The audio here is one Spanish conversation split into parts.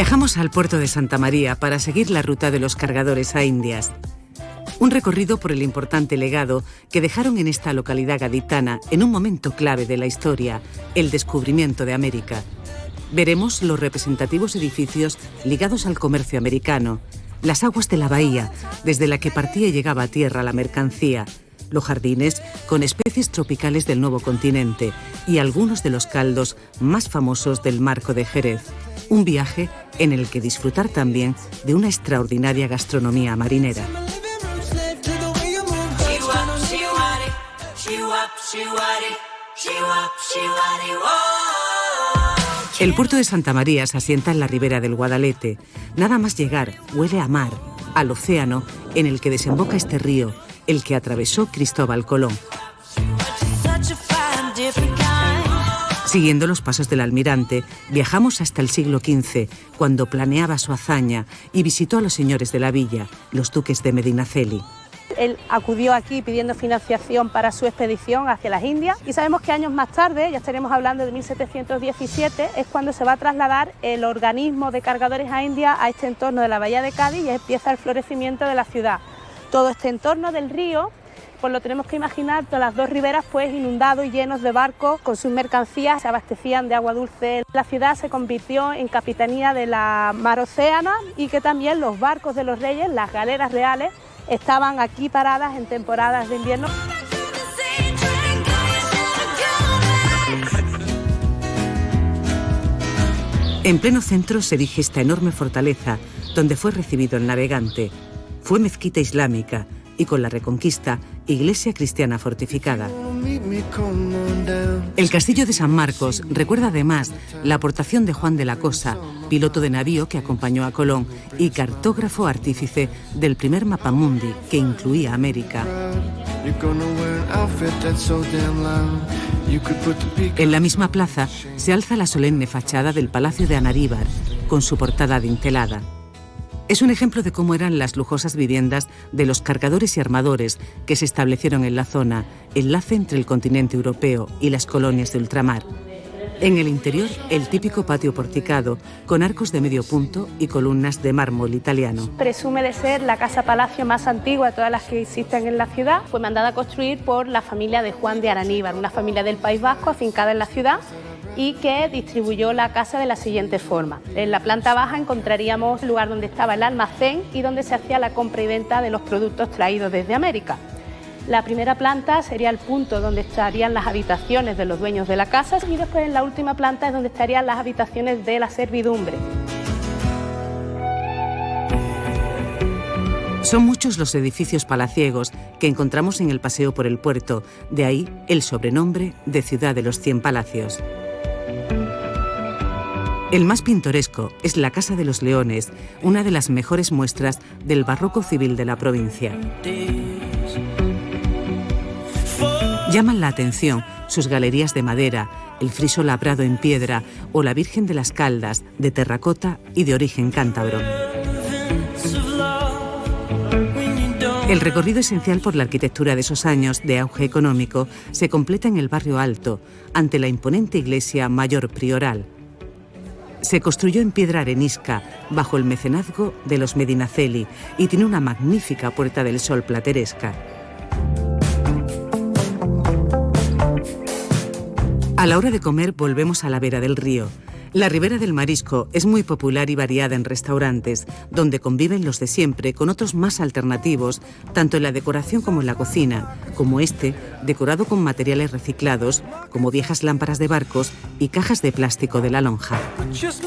Viajamos al puerto de Santa María para seguir la ruta de los cargadores a Indias. Un recorrido por el importante legado que dejaron en esta localidad gaditana en un momento clave de la historia, el descubrimiento de América. Veremos los representativos edificios ligados al comercio americano, las aguas de la bahía, desde la que partía y llegaba a tierra la mercancía, los jardines con especies tropicales del nuevo continente y algunos de los caldos más famosos del Marco de Jerez. Un viaje en el que disfrutar también de una extraordinaria gastronomía marinera. El puerto de Santa María se asienta en la ribera del Guadalete. Nada más llegar, huele a mar, al océano en el que desemboca este río, el que atravesó Cristóbal Colón. Siguiendo los pasos del almirante, viajamos hasta el siglo XV, cuando planeaba su hazaña y visitó a los señores de la villa, los duques de Medinaceli. Él acudió aquí pidiendo financiación para su expedición hacia las Indias y sabemos que años más tarde, ya estaremos hablando de 1717, es cuando se va a trasladar el organismo de cargadores a India a este entorno de la bahía de Cádiz y empieza el florecimiento de la ciudad. Todo este entorno del río, pues lo tenemos que imaginar, todas las dos riberas pues inundados y llenos de barcos con sus mercancías, se abastecían de agua dulce. La ciudad se convirtió en capitanía de la mar Océana y que también los barcos de los reyes, las galeras reales, estaban aquí paradas en temporadas de invierno. En pleno centro se erige esta enorme fortaleza, donde fue recibido el navegante. Fue mezquita islámica y con la Reconquista, iglesia cristiana fortificada. El castillo de San Marcos recuerda además la aportación de Juan de la Cosa, piloto de navío que acompañó a Colón y cartógrafo artífice del primer mapamundi que incluía América. En la misma plaza se alza la solemne fachada del Palacio de Anaríbar, con su portada adintelada. Es un ejemplo de cómo eran las lujosas viviendas de los cargadores y armadores que se establecieron en la zona, enlace entre el continente europeo y las colonias de ultramar. En el interior, el típico patio porticado, con arcos de medio punto y columnas de mármol italiano. Presume de ser la casa-palacio más antigua de todas las que existen en la ciudad. Fue mandada a construir por la familia de Juan de Araníbar, una familia del País Vasco afincada en la ciudad, y que distribuyó la casa de la siguiente forma. En la planta baja encontraríamos el lugar donde estaba el almacén y donde se hacía la compra y venta de los productos traídos desde América. La primera planta sería el punto donde estarían las habitaciones de los dueños de la casa y después en la última planta es donde estarían las habitaciones de la servidumbre. Son muchos los edificios palaciegos que encontramos en el paseo por el puerto, de ahí el sobrenombre de Ciudad de los 100 Palacios. El más pintoresco es la Casa de los Leones, una de las mejores muestras del barroco civil de la provincia. Llaman la atención sus galerías de madera, el friso labrado en piedra o la Virgen de las Caldas, de terracota y de origen cántabro. El recorrido esencial por la arquitectura de esos años de auge económico se completa en el barrio Alto, ante la imponente iglesia Mayor Prioral. Se construyó en piedra arenisca, bajo el mecenazgo de los Medinaceli, y tiene una magnífica Puerta del Sol plateresca. A la hora de comer volvemos a la vera del río. La Ribera del Marisco es muy popular y variada en restaurantes, donde conviven los de siempre con otros más alternativos, tanto en la decoración como en la cocina, como este, decorado con materiales reciclados, como viejas lámparas de barcos y cajas de plástico de la lonja. Es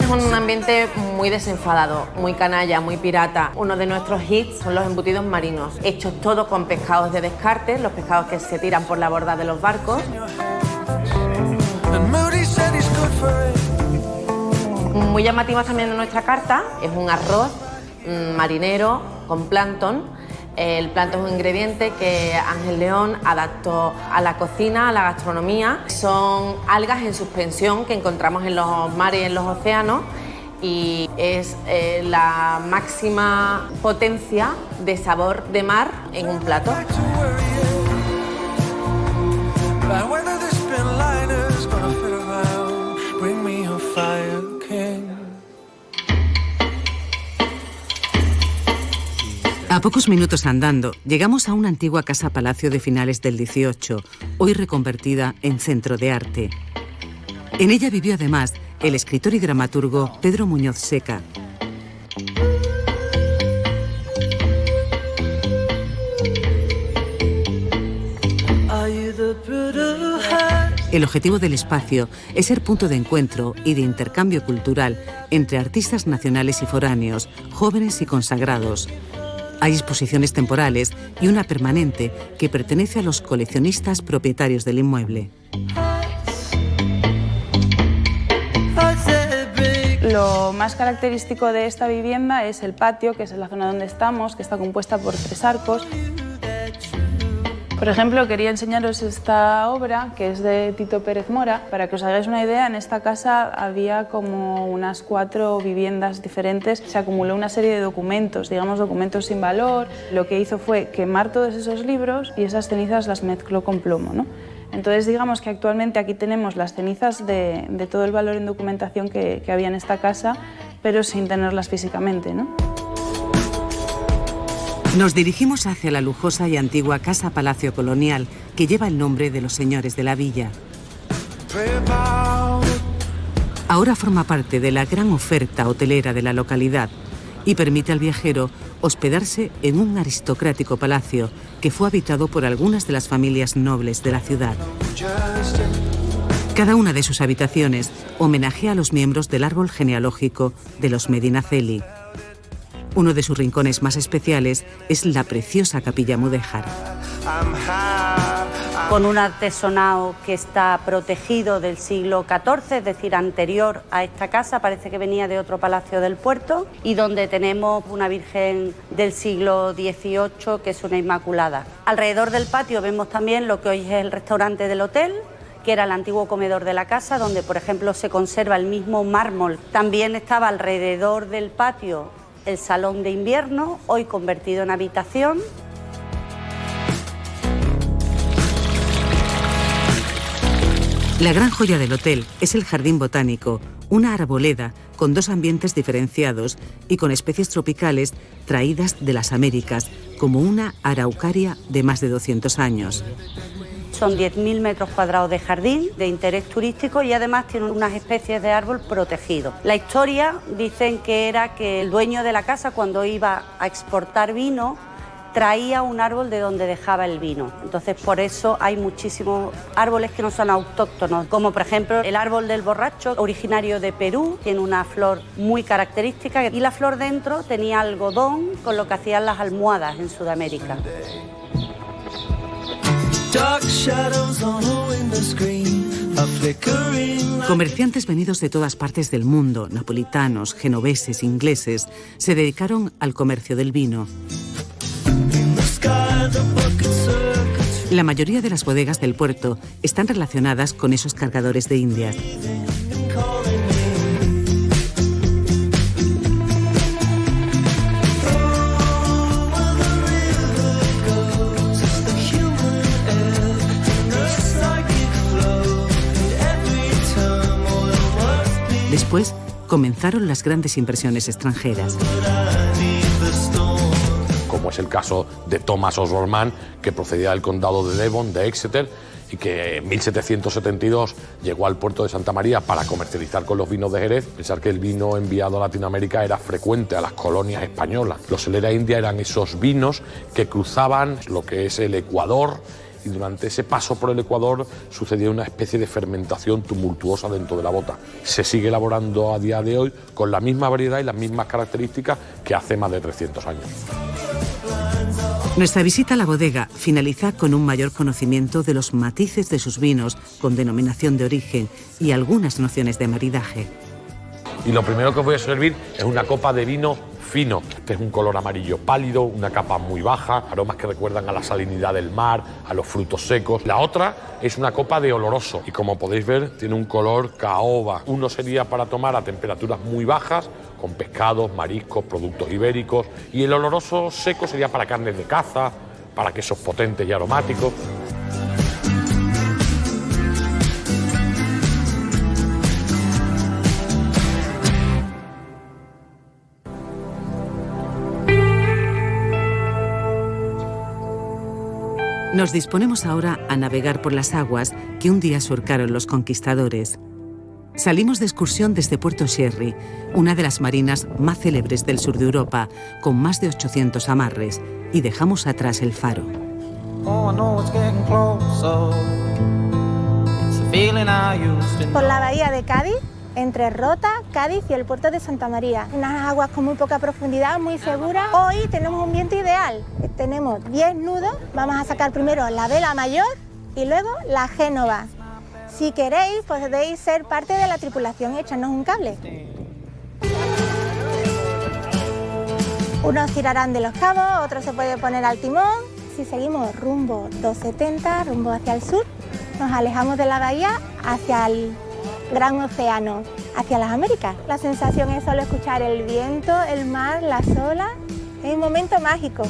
un ambiente muy desenfadado, muy canalla, muy pirata. Uno de nuestros hits son los embutidos marinos, hechos todos con pescados de descarte, los pescados que se tiran por la borda de los barcos. Muy llamativas también de nuestra carta es un arroz marinero con plancton. El plancton es un ingrediente que Ángel León adaptó a la cocina, a la gastronomía. Son algas en suspensión que encontramos en los mares y en los océanos y es la máxima potencia de sabor de mar en un plato. A pocos minutos andando, llegamos a una antigua casa-palacio de finales del XVIII, hoy reconvertida en centro de arte. En ella vivió además el escritor y dramaturgo Pedro Muñoz Seca. El objetivo del espacio es ser punto de encuentro y de intercambio cultural entre artistas nacionales y foráneos, jóvenes y consagrados. Hay exposiciones temporales y una permanente que pertenece a los coleccionistas propietarios del inmueble. Lo más característico de esta vivienda es el patio, que es la zona donde estamos, que está compuesta por 3 arcos. Por ejemplo, quería enseñaros esta obra, que es de Tito Pérez Mora. Para que os hagáis una idea, en esta casa había como unas 4 viviendas diferentes. Se acumuló una serie de documentos, digamos documentos sin valor. Lo que hizo fue quemar todos esos libros y esas cenizas las mezcló con plomo, ¿no? Entonces, digamos que actualmente aquí tenemos las cenizas de todo el valor en documentación que había en esta casa, pero sin tenerlas físicamente, ¿no? Nos dirigimos hacia la lujosa y antigua casa-palacio colonial que lleva el nombre de los señores de la villa. Ahora forma parte de la gran oferta hotelera de la localidad y permite al viajero hospedarse en un aristocrático palacio que fue habitado por algunas de las familias nobles de la ciudad. Cada una de sus habitaciones homenajea a los miembros del árbol genealógico de los Medinaceli. Uno de sus rincones más especiales es la preciosa capilla mudéjar. Con un artesonado que está protegido del siglo XIV, es decir, anterior a esta casa, parece que venía de otro palacio del puerto, y donde tenemos una Virgen del siglo XVIII, que es una Inmaculada. Alrededor del patio vemos también lo que hoy es el restaurante del hotel, que era el antiguo comedor de la casa, donde, por ejemplo, se conserva el mismo mármol. También estaba alrededor del patio el salón de invierno, hoy convertido en habitación. La gran joya del hotel es el jardín botánico, una arboleda con 2 ambientes diferenciados y con especies tropicales traídas de las Américas, como una araucaria de más de 200 años. Son 10.000 metros cuadrados de jardín de interés turístico y además tiene unas especies de árbol protegidos. La historia dicen que era que el dueño de la casa, cuando iba a exportar vino, traía un árbol de donde dejaba el vino. Entonces, por eso hay muchísimos árboles que no son autóctonos, como por ejemplo el árbol del borracho, originario de Perú, tiene una flor muy característica y la flor dentro tenía algodón, con lo que hacían las almohadas en Sudamérica. Comerciantes venidos de todas partes del mundo, napolitanos, genoveses, ingleses, se dedicaron al comercio del vino. La mayoría de las bodegas del puerto están relacionadas con esos cargadores de Indias. Después comenzaron las grandes inversiones extranjeras. Como es el caso de Thomas Osborne, que procedía del condado de Devon, de Exeter, y que en 1772 llegó al puerto de Santa María para comercializar con los vinos de Jerez. Pensar que el vino enviado a Latinoamérica era frecuente a las colonias españolas. Los Celera India eran esos vinos que cruzaban lo que es el Ecuador, y durante ese paso por el Ecuador sucedía una especie de fermentación tumultuosa dentro de la bota. Se sigue elaborando a día de hoy con la misma variedad y las mismas características que hace más de 300 años. Nuestra visita a la bodega finaliza con un mayor conocimiento de los matices de sus vinos con denominación de origen y algunas nociones de maridaje. Y lo primero que os voy a servir es una copa de vino fino. Este es un color amarillo pálido, una capa muy baja, aromas que recuerdan a la salinidad del mar, a los frutos secos. La otra es una copa de oloroso y, como podéis ver, tiene un color caoba. Uno sería para tomar a temperaturas muy bajas, con pescados, mariscos, productos ibéricos, y el oloroso seco sería para carnes de caza, para quesos potentes y aromáticos. Nos disponemos ahora a navegar por las aguas que un día surcaron los conquistadores. Salimos de excursión desde Puerto Sherry, una de las marinas más célebres del sur de Europa, con más de 800 amarres, y dejamos atrás el faro. Por la bahía de Cádiz, entre Rota, Cádiz y el puerto de Santa María. Unas aguas con muy poca profundidad, muy seguras. Hoy tenemos un viento ideal. Tenemos 10 nudos. Vamos a sacar primero la vela mayor y luego la Génova. Si queréis, podéis ser parte de la tripulación y echarnos un cable. Unos tirarán de los cabos, otros se puede poner al timón. Si seguimos rumbo 270, rumbo hacia el sur, nos alejamos de la bahía hacia el gran océano, hacia las Américas. La sensación es solo escuchar el viento, el mar, las olas. Es un momento mágico.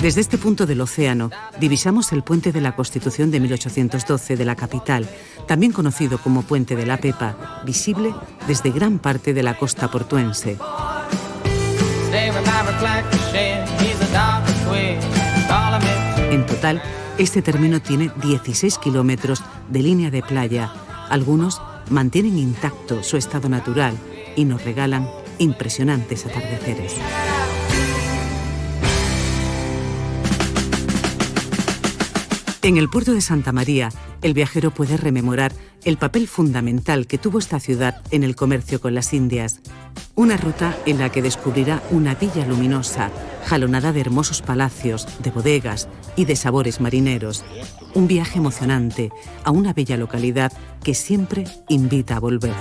Desde este punto del océano, divisamos el puente de la Constitución de 1812 de la capital, también conocido como Puente de la Pepa, visible desde gran parte de la costa portuense. En total, este término tiene 16 kilómetros de línea de playa. Algunos mantienen intacto su estado natural y nos regalan impresionantes atardeceres. En el puerto de Santa María, el viajero puede rememorar el papel fundamental que tuvo esta ciudad en el comercio con las Indias. Una ruta en la que descubrirá una villa luminosa, jalonada de hermosos palacios, de bodegas y de sabores marineros. Un viaje emocionante a una bella localidad que siempre invita a volver.